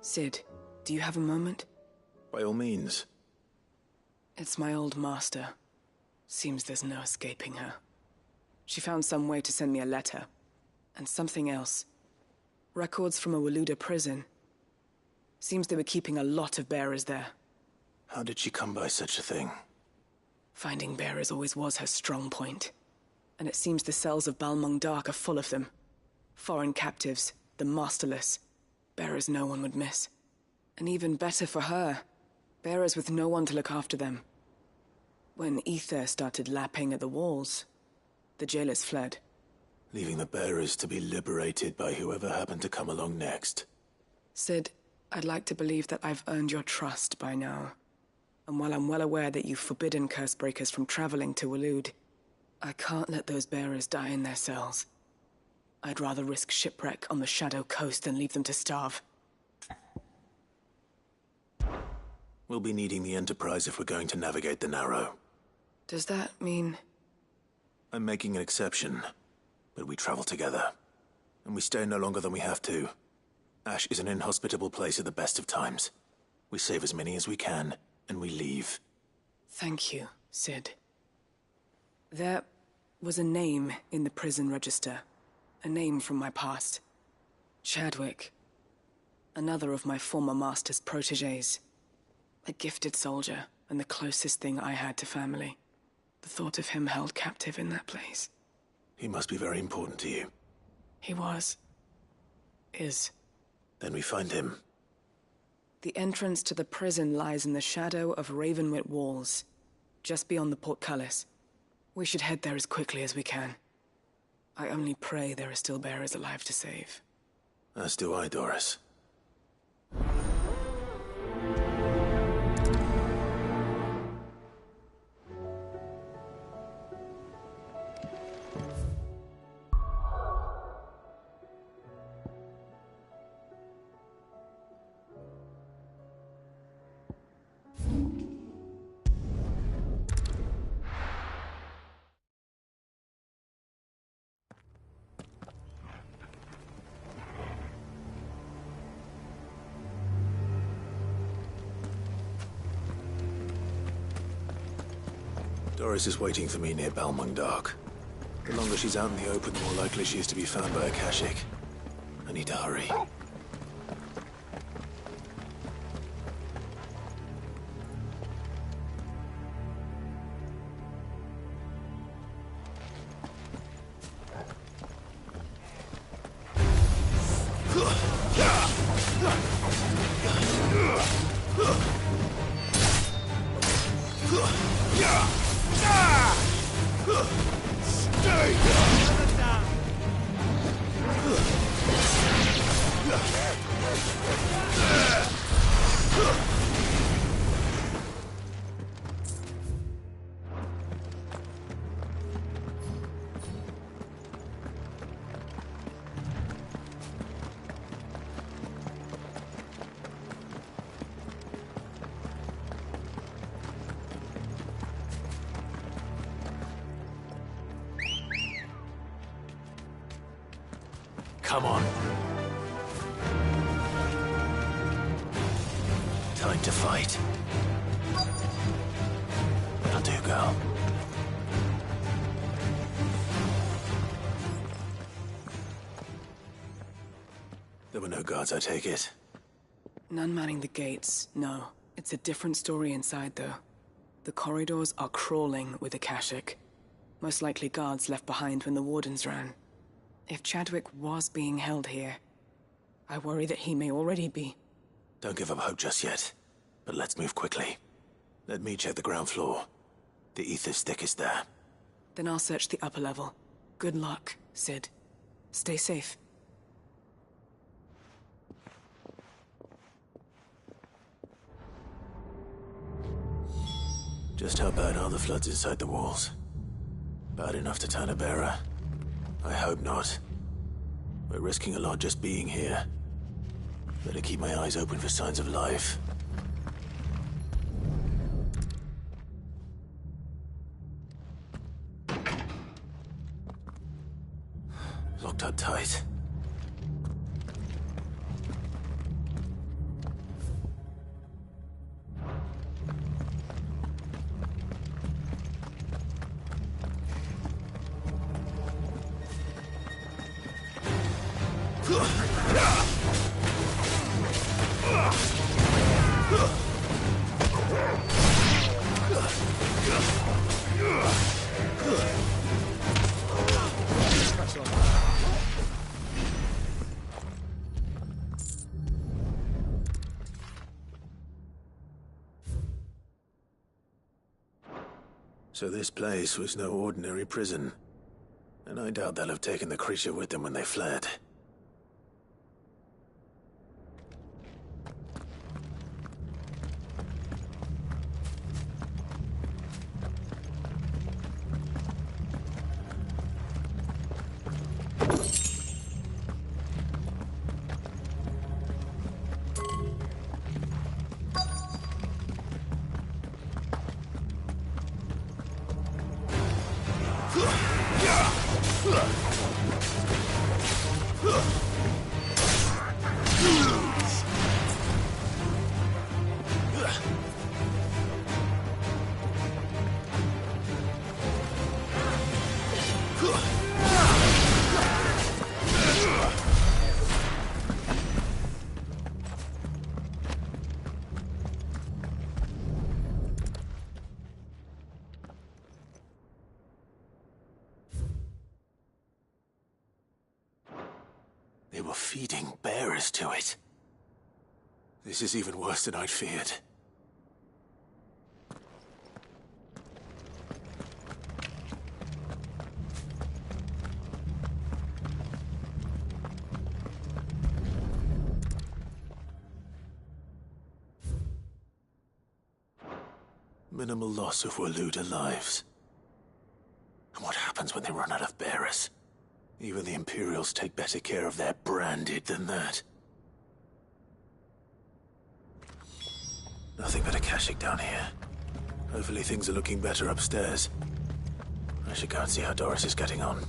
Sid, do you have a moment? By all means. It's my old master. Seems there's no escaping her. She found some way to send me a letter. And something else. Records from a Waluda prison. Seems they were keeping a lot of bearers there. How did she come by such a thing? Finding bearers always was her strong point. And it seems the cells of Balmung Dark are full of them. Foreign captives, the masterless. Bearers no one would miss. And even better for her, bearers with no one to look after them. When ether started lapping at the walls, the jailers fled. Leaving the bearers to be liberated by whoever happened to come along next. Sid, I'd like to believe that I've earned your trust by now. And while I'm well aware that you've forbidden Cursebreakers from traveling to Waloed, I can't let those bearers die in their cells. I'd rather risk shipwreck on the Shadow Coast than leave them to starve. We'll be needing the Enterprise if we're going to navigate the Narrow. Does that mean... I'm making an exception, but we travel together. And we stay no longer than we have to. Ash is an inhospitable place at the best of times. We save as many as we can, and we leave. Thank you, Sid. There was a name in the prison register. A name from my past. Chadwick. Another of my former master's protégés. A gifted soldier, and the closest thing I had to family. The thought of him held captive in that place. He must be very important to you. He was. Is. Then we find him. The entrance to the prison lies in the shadow of Ravenwit Walls, just beyond the portcullis. We should head there as quickly as we can. I only pray there are still bearers alive to save. As do I, Doris. Doris is waiting for me near Balmung Dark. The longer she's out in the open, the more likely she is to be found by a Kashyyyk. I need to hurry. Come on. Time to fight. That'll do, girl. There were no guards, I take it. None manning the gates, no. It's a different story inside, though. The corridors are crawling with the Kashyyyk. Most likely guards left behind when the Wardens ran. If Chadwick was being held here, I worry that he may already be. Don't give up hope just yet, but let's move quickly. Let me check the ground floor. The ether stick is there. Then I'll search the upper level. Good luck, Sid. Stay safe. Just how bad are the floods inside the walls? Bad enough to turn a bearer? I hope not. We're risking a lot just being here. Better keep my eyes open for signs of life. Locked up tight. So this place was no ordinary prison. And I doubt they'll have taken the creature with them when they fled. They were feeding bearers to it. This is even worse than I'd feared. Minimal loss of Waluda lives. And what happens when they run out of bearers? Even the Imperials take better care of their branded than that. Nothing but a Kashyyyk down here. Hopefully things are looking better upstairs. I should go and see how Doris is getting on.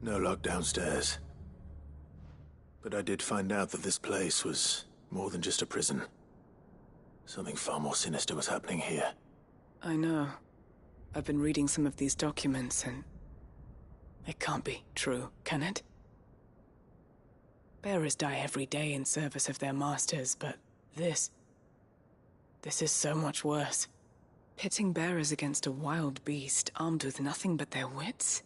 No lock downstairs. But I did find out that this place was more than just a prison. Something far more sinister was happening here. I know. I've been reading some of these documents and... it can't be true, can it? Bearers die every day in service of their masters, but this is so much worse. Pitting bearers against a wild beast armed with nothing but their wits?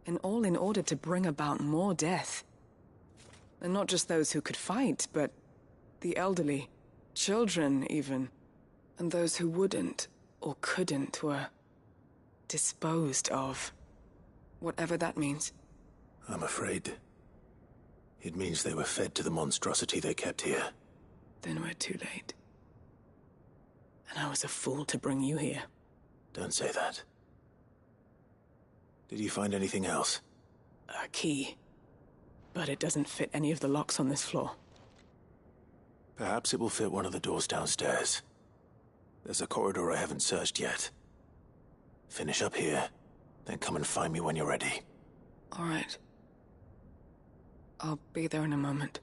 And all in order to bring about more death. And not just those who could fight, but the elderly, children even. And those who wouldn't or couldn't were disposed of. Whatever that means. I'm afraid it means they were fed to the monstrosity they kept here. Then we're too late. And I was a fool to bring you here. Don't say that. Did you find anything else? A key. But it doesn't fit any of the locks on this floor. Perhaps it will fit one of the doors downstairs. There's a corridor I haven't searched yet. Finish up here, then come and find me when you're ready. All right. I'll be there in a moment.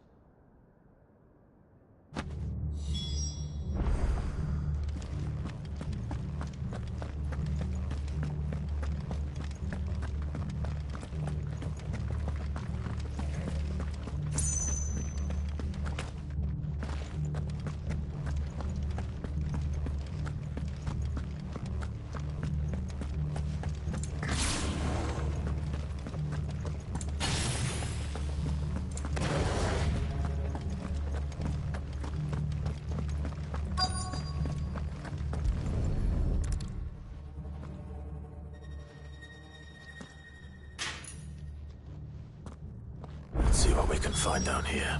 Let's see what we can find down here.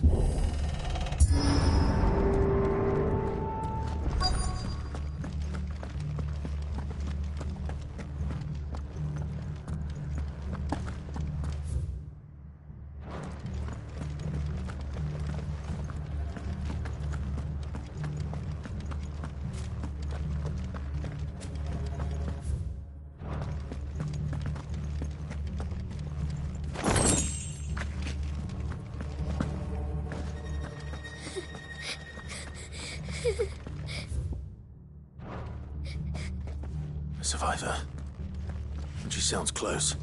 A survivor. And she sounds close.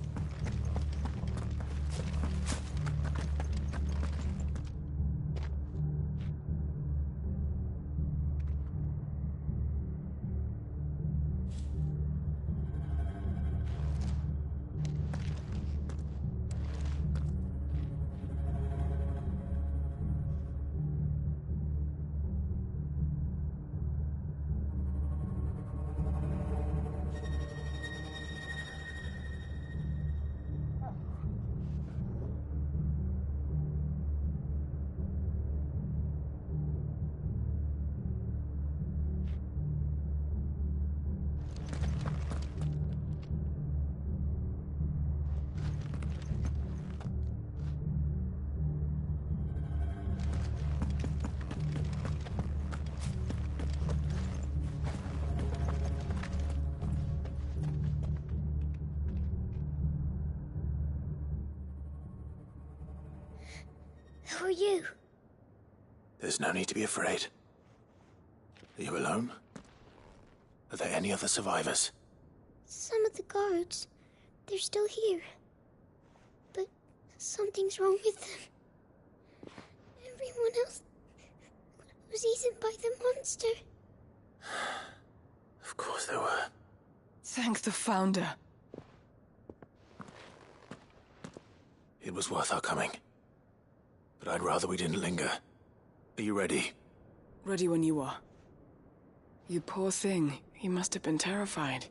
Who are you? There's no need to be afraid. Are you alone? Are there any other survivors? Some of the guards. They're still here. But something's wrong with them. Everyone else was eaten by the monster. Of course there were. Thank the Founder. It was worth our coming. But I'd rather we didn't linger. Are you ready? Ready when you are. You poor thing. He must have been terrified.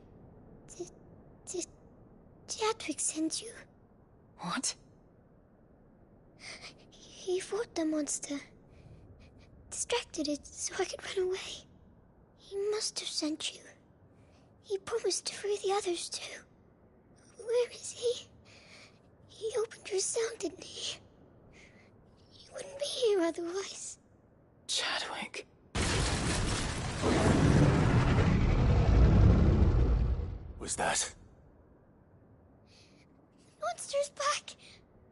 Did Chadwick send you? What? He fought the monster. Distracted it so I could run away. He must have sent you. He promised to free the others too. Where is he? He opened your cell, didn't he? You wouldn't be here otherwise. Chadwick. Was that? Monster's back!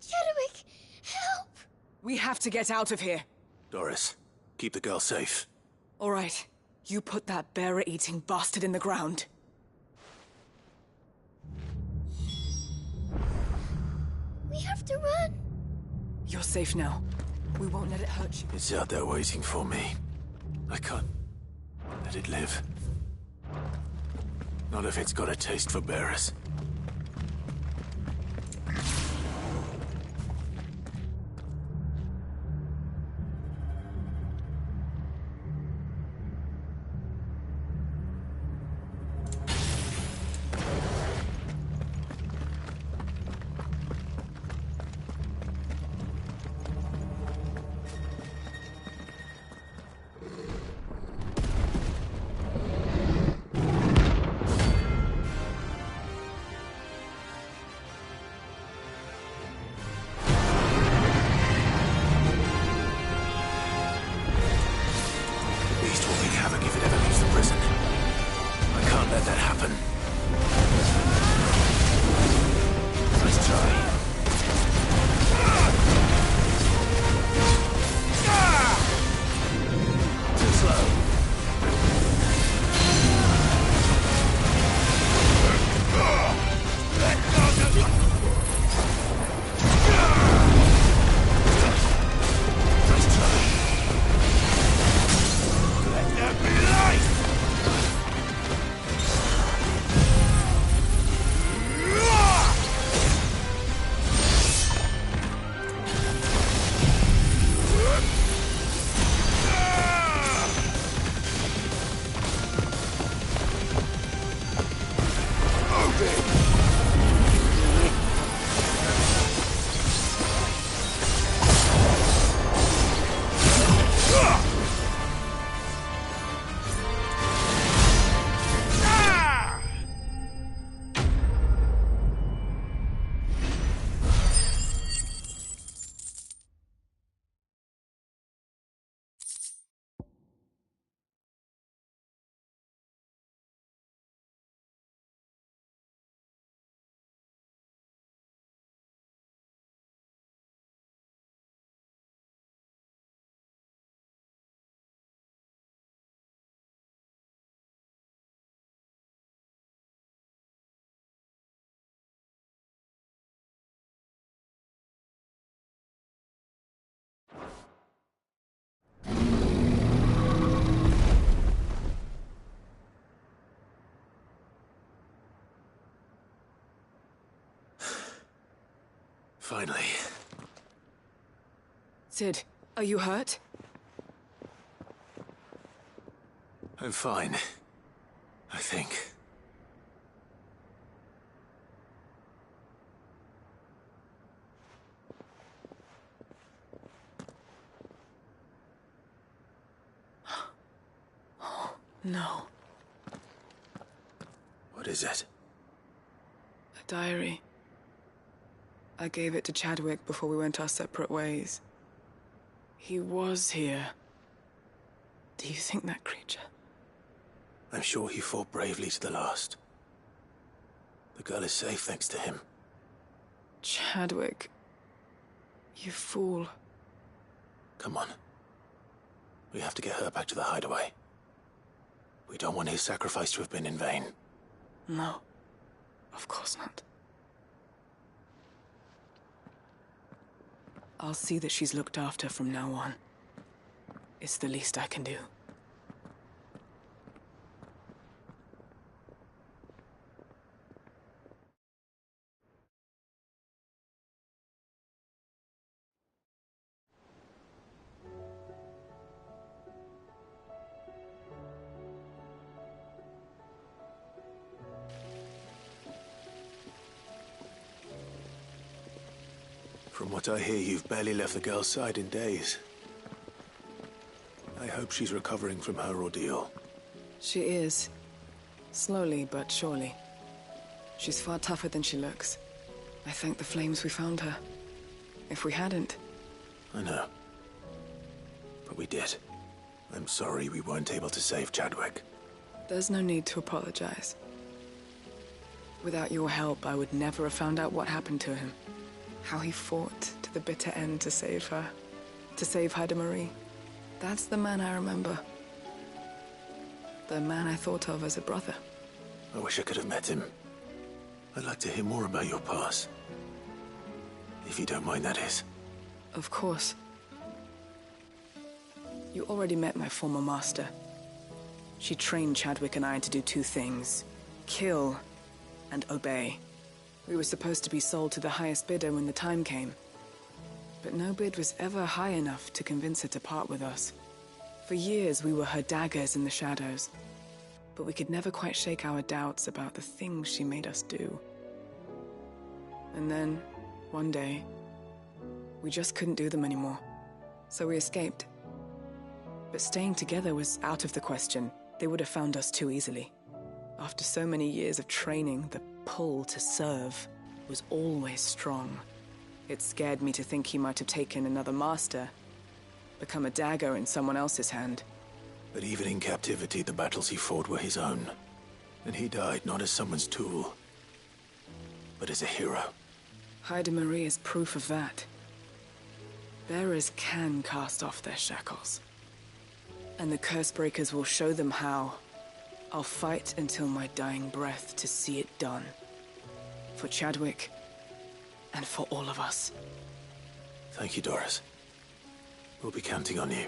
Chadwick, help! We have to get out of here. Doris, keep the girl safe. All right. You put that bearer-eating bastard in the ground. We have to run. You're safe now. We won't let it hurt you. It's out there waiting for me. I can't let it live. Not if it's got a taste for bearers. Finally. Sid, are you hurt? I'm fine. I think. No. What is it? A diary. I gave it to Chadwick before we went our separate ways. He was here. Do you think that creature? I'm sure he fought bravely to the last. The girl is safe thanks to him. Chadwick. You fool. Come on. We have to get her back to the hideaway. We don't want his sacrifice to have been in vain. No. Of course not. I'll see that she's looked after from now on. It's the least I can do. From what I hear, you've barely left the girl's side in days. I hope she's recovering from her ordeal. She is. Slowly but surely. She's far tougher than she looks. I thank the flames we found her. If we hadn't... I know. But we did. I'm sorry we weren't able to save Chadwick. There's no need to apologize. Without your help, I would never have found out what happened to him. How he fought to the bitter end to save her. To save Haida Marie. That's the man I remember. The man I thought of as a brother. I wish I could have met him. I'd like to hear more about your past. If you don't mind, that is. Of course. You already met my former master. She trained Chadwick and I to do two things. Kill and obey. We were supposed to be sold to the highest bidder when the time came. But no bid was ever high enough to convince her to part with us. For years, we were her daggers in the shadows. But we could never quite shake our doubts about the things she made us do. And then, one day, we just couldn't do them anymore. So we escaped. But staying together was out of the question. They would have found us too easily. After so many years of training, the pull to serve was always strong. It scared me to think he might have taken another master, become a dagger in someone else's hand. But even in captivity, the battles he fought were his own. And he died not as someone's tool, but as a hero. Haida Marie is proof of that. Bearers can cast off their shackles. And the Cursebreakers will show them how. I'll fight until my dying breath to see it done. For Chadwick, and for all of us. Thank you, Doris. We'll be counting on you.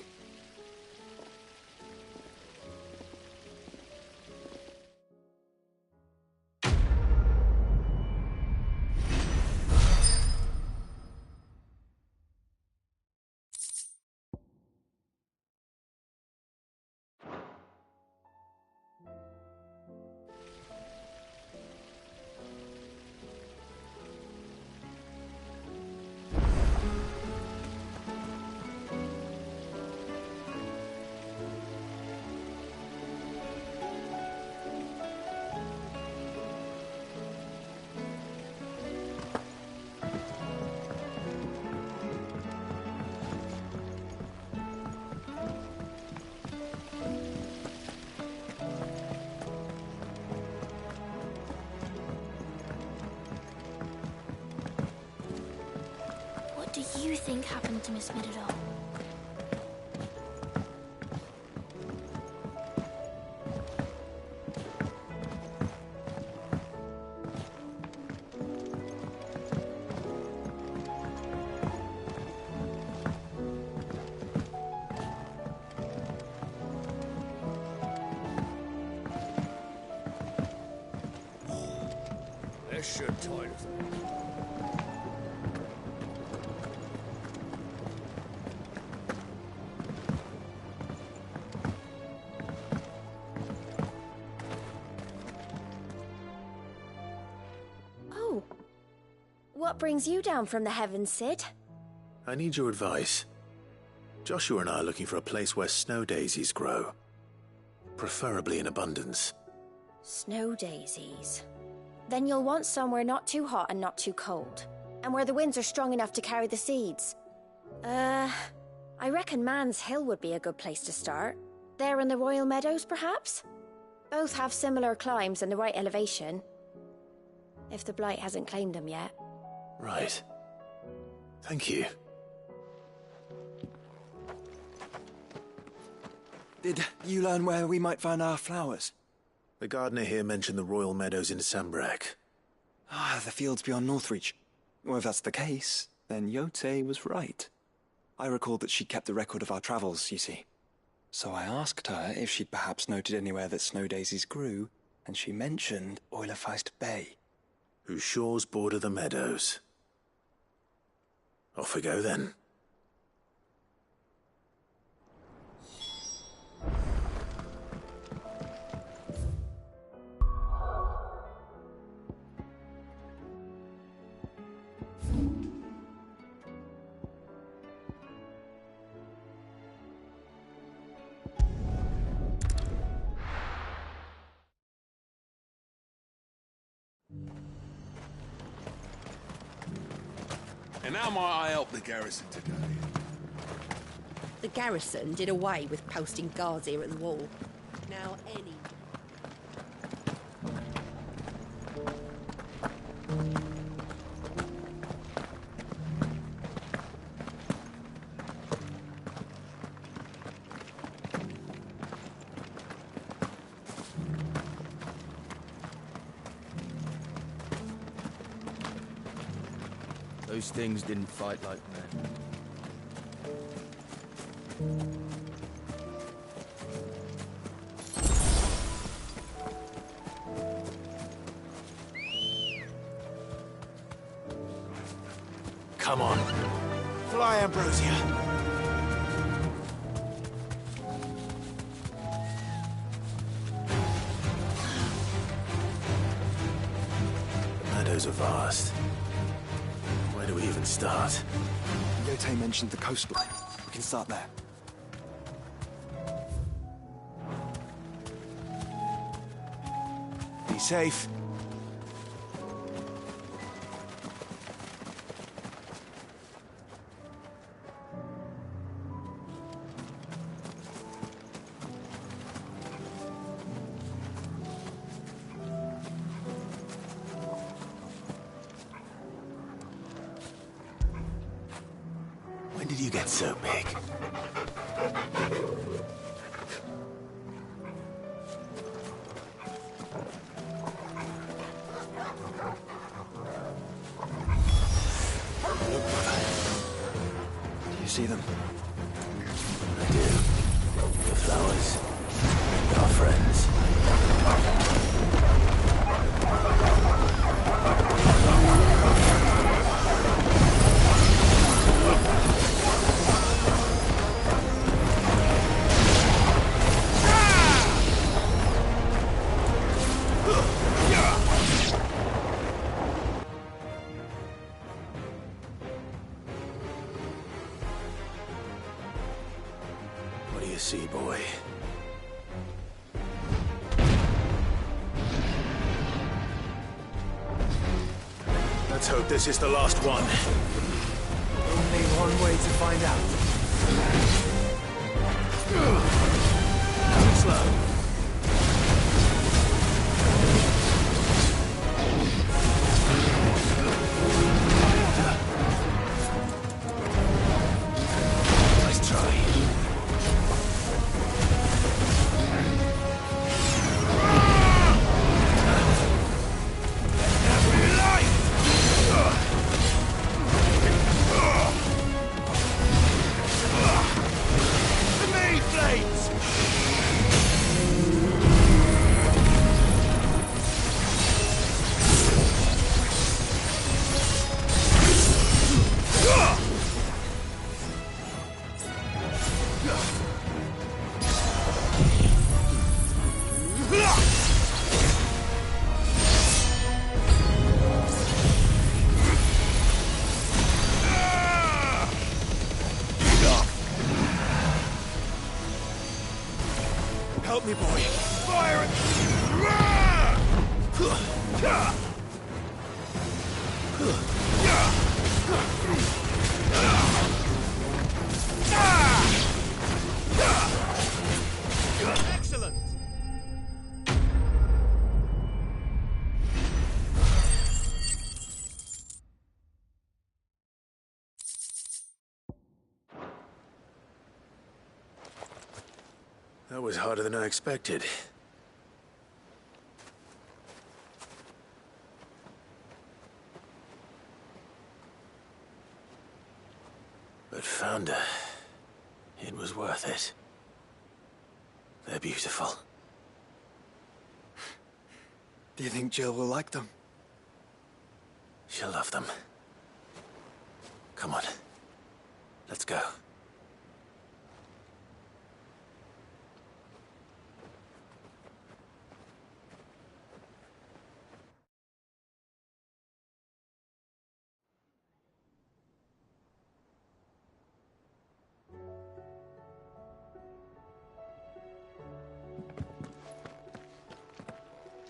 What do you think happened to Miss Midadol? That should tight us. What brings you down from the heavens, Sid? I need your advice. Joshua and I are looking for a place where snow daisies grow. Preferably in abundance. Snow daisies. Then you'll want somewhere not too hot and not too cold. And where the winds are strong enough to carry the seeds. I reckon Man's Hill would be a good place to start. There in the Royal Meadows, perhaps? Both have similar climbs and the right elevation. If the Blight hasn't claimed them yet. Right. Thank you. Did you learn where we might find our flowers? The gardener here mentioned the Royal Meadows in Sambrek. Ah, the fields beyond Northreach. Well, if that's the case, then Yote was right. I recalled that she kept the record of our travels, you see. So I asked her if she'd perhaps noted anywhere that snow daisies grew, and she mentioned Oilerfeist Bay. Whose shores border the meadows. Off we go then. And how might I help the garrison today? The garrison did away with posting guards here at the wall. Now any... Those things didn't fight like men. Come on. Fly, Ambrosia. The meadows are vast. Where do we even start? Yote mentioned the coastline. We can start there. Be safe. When did you get so big? Do you see them? I do. The flowers. Our friends. What do you see, boy? Let's hope this is the last one. Only one way to find out. Too slow. Nice try. Help me, boy. Fire it! Excellent! That was harder than I expected. But found her. It was worth it. They're beautiful. Do you think Jill will like them? She'll love them. Come on. Let's go.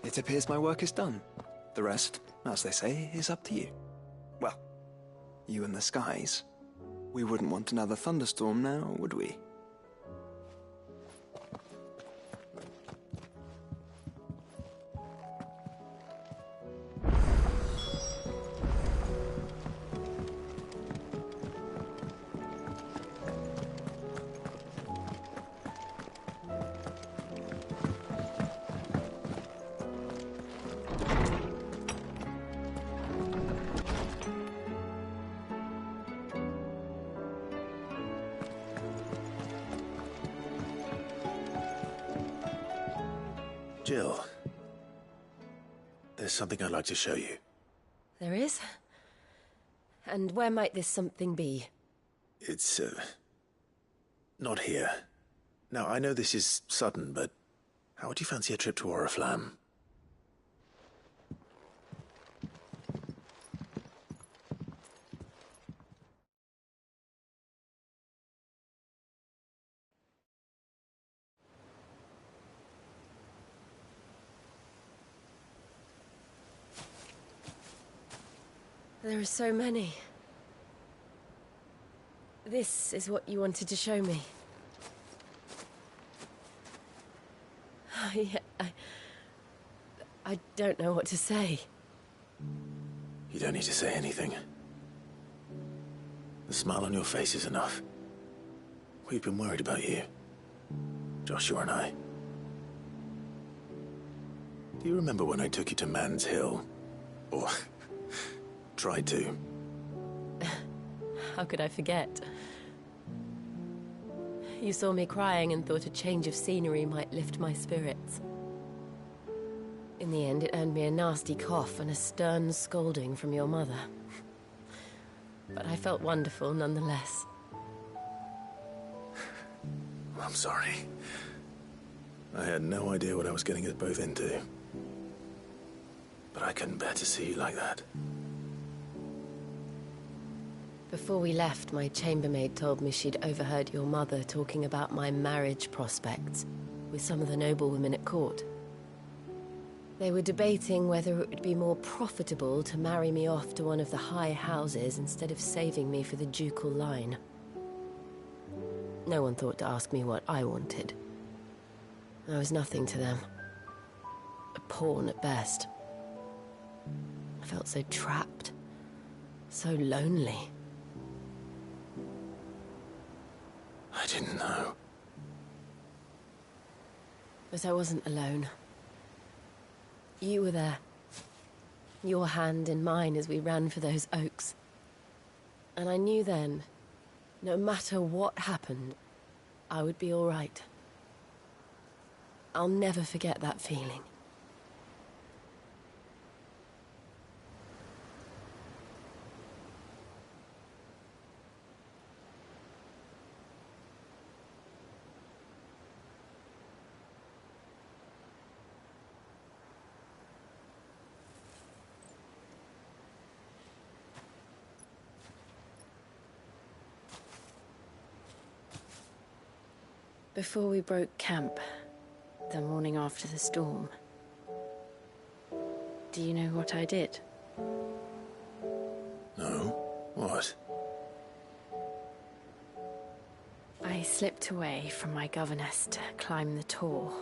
It appears my work is done. The rest, as they say, is up to you. Well, you and the skies. We wouldn't want another thunderstorm now, would we? Jill, there's something I'd like to show you. There is? And where might this something be? It's, not here. Now, I know this is sudden, but how would you fancy a trip to Oriflamme? There are so many. This is what you wanted to show me. I don't know what to say. You don't need to say anything. The smile on your face is enough. We've been worried about you. Joshua and I. Do you remember when I took you to Man's Hill? Or tried to? How could I forget? You saw me crying and thought a change of scenery might lift my spirits. In the end, it earned me a nasty cough and a stern scolding from your mother. But I felt wonderful nonetheless. I'm sorry. I had no idea what I was getting us both into. But I couldn't bear to see you like that. Before we left, my chambermaid told me she'd overheard your mother talking about my marriage prospects with some of the noblewomen at court. They were debating whether it would be more profitable to marry me off to one of the high houses instead of saving me for the ducal line. No one thought to ask me what I wanted. I was nothing to them. A pawn at best. I felt so trapped, so lonely. I didn't know. But I wasn't alone. You were there. Your hand in mine as we ran for those oaks. And I knew then, no matter what happened, I would be all right. I'll never forget that feeling. Before we broke camp, the morning after the storm. Do you know what I did? No? What? I slipped away from my governess to climb the tor.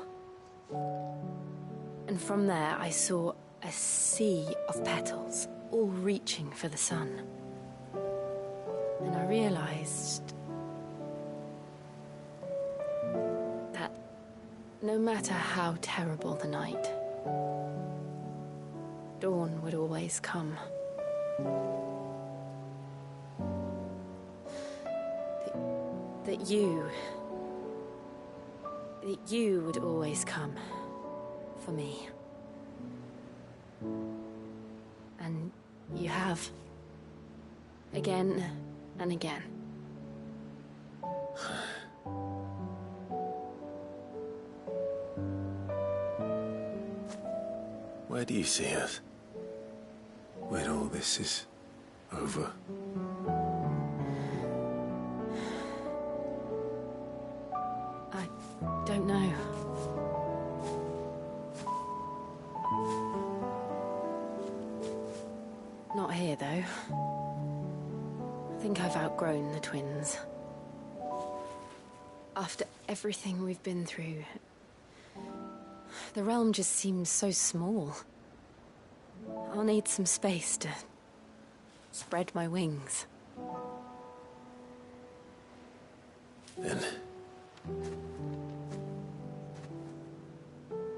And from there I saw a sea of petals, all reaching for the sun. And I realized that no matter how terrible the night, dawn would always come. That you would always come for me. And you have. Again and again. Where do you see us? When all this is over? I don't know. Not here, though. I think I've outgrown the twins. After everything we've been through, the realm just seems so small. I'll need some space to spread my wings. Then...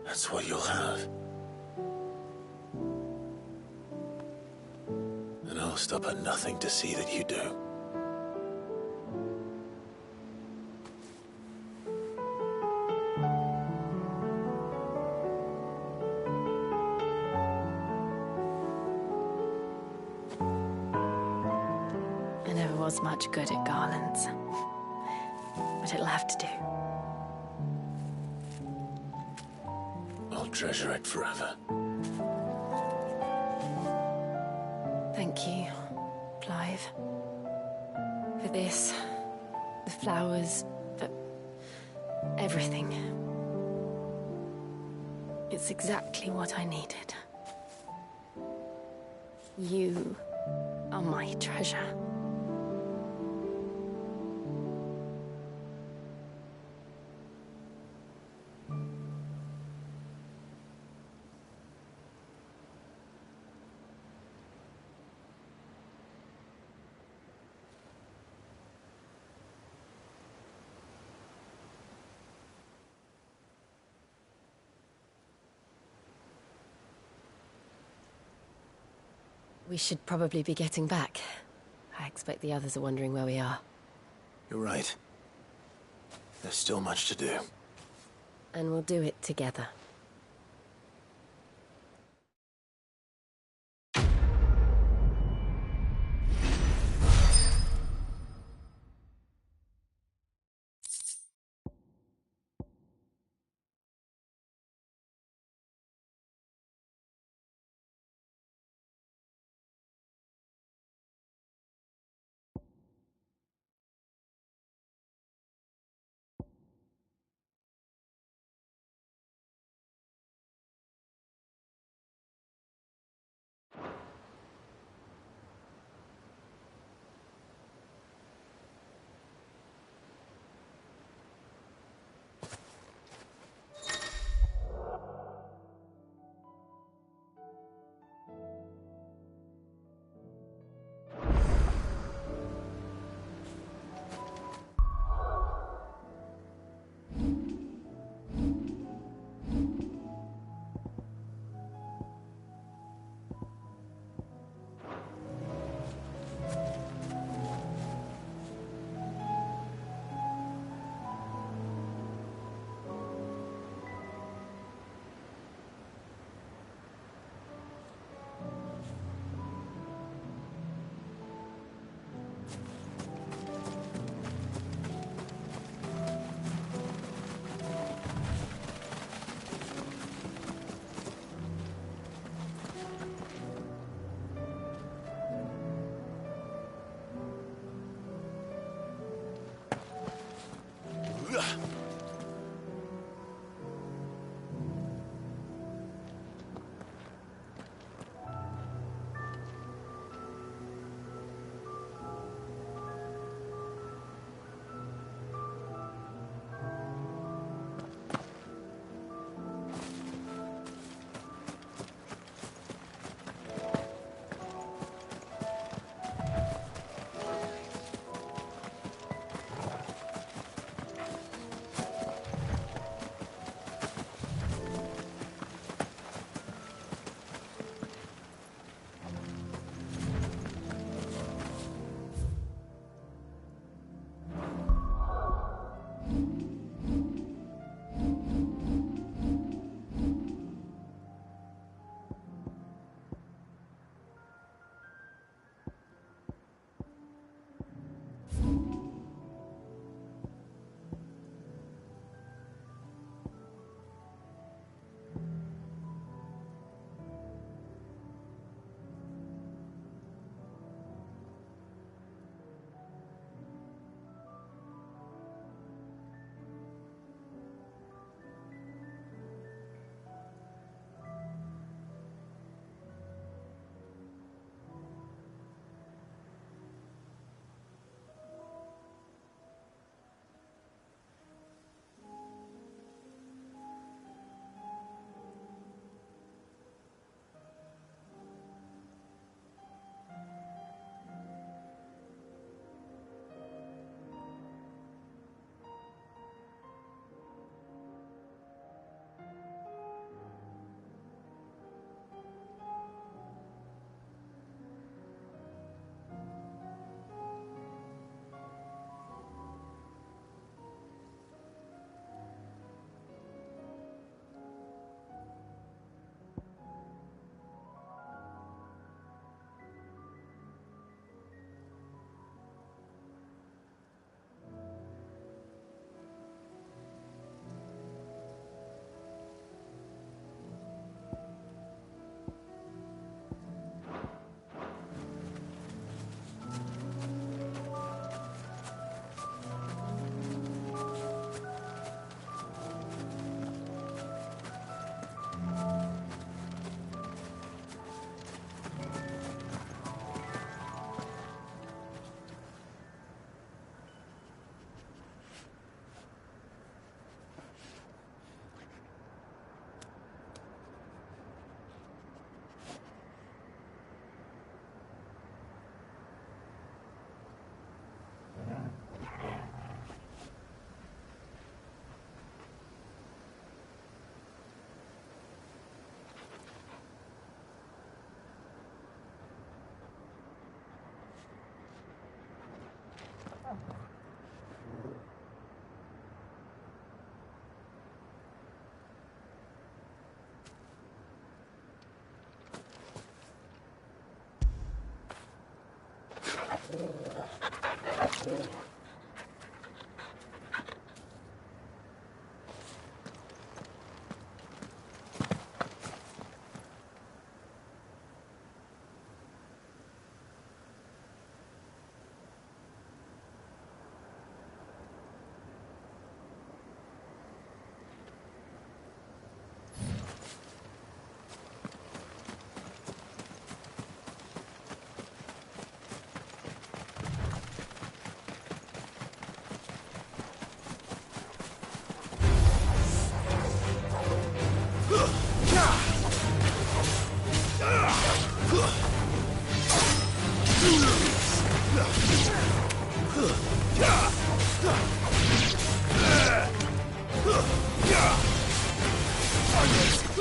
that's what you'll have. And I'll stop at nothing to see that you do. I never was much good at garlands, but it'll have to do. I'll treasure it forever. Thank you, Clive. For this, the flowers, for everything. It's exactly what I needed. You are my treasure. We should probably be getting back. I expect the others are wondering where we are. You're right. There's still much to do. And we'll do it together.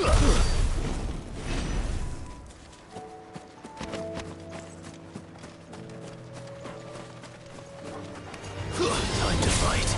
Time to fight.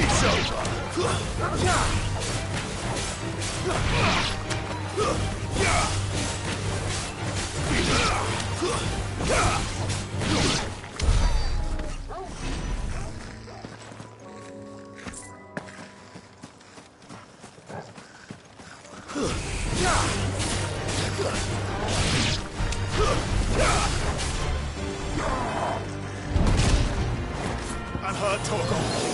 It's over. I'm hurt, Torgal.